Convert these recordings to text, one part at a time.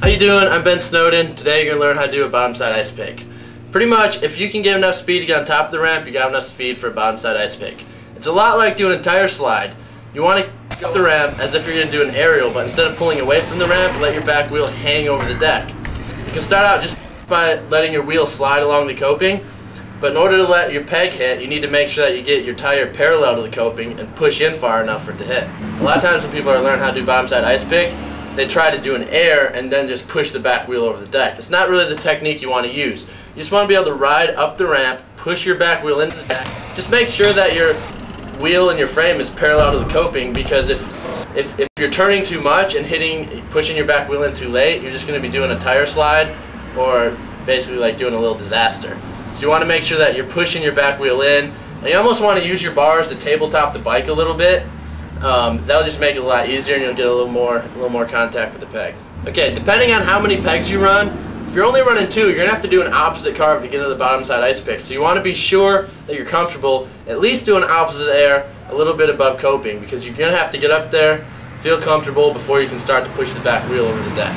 How you doing? I'm Ben Snowden. Today you're going to learn how to do a bottom side ice pick. Pretty much, if you can get enough speed to get on top of the ramp, you got enough speed for a bottom side ice pick. It's a lot like doing a tire slide. You want to go up the ramp as if you're going to do an aerial, but instead of pulling away from the ramp, let your back wheel hang over the deck. You can start out just by letting your wheel slide along the coping, but in order to let your peg hit, you need to make sure that you get your tire parallel to the coping and push in far enough for it to hit. A lot of times when people are learning how to do bottom side ice pick, they try to do an air and then just push the back wheel over the deck. That's not really the technique you want to use. You just want to be able to ride up the ramp, push your back wheel into the deck. Just make sure that your wheel and your frame is parallel to the coping, because if you're turning too much and pushing your back wheel in too late, you're just going to be doing a tire slide or basically like doing a little disaster. So you want to make sure that you're pushing your back wheel in, and you almost want to use your bars to tabletop the bike a little bit. That'll just make it a lot easier, and you'll get a little more contact with the pegs. Okay, depending on how many pegs you run, if you're only running 2, you're going to have to do an opposite carve to get into the bottom side ice pick. So you want to be sure that you're comfortable at least doing opposite air a little bit above coping, because you're going to have to get up there, feel comfortable before you can start to push the back wheel over the deck.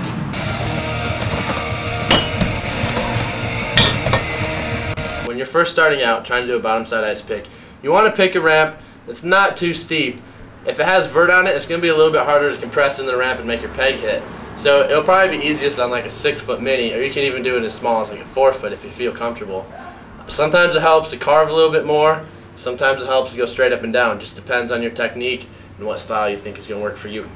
When you're first starting out trying to do a bottom side ice pick, you want to pick a ramp that's not too steep. If it has vert on it, it's going to be a little bit harder to compress into the ramp and make your peg hit. So it'll probably be easiest on like a 6-foot mini, or you can even do it as small as like a 4-foot if you feel comfortable. Sometimes it helps to carve a little bit more. Sometimes it helps to go straight up and down. Just depends on your technique and what style you think is going to work for you.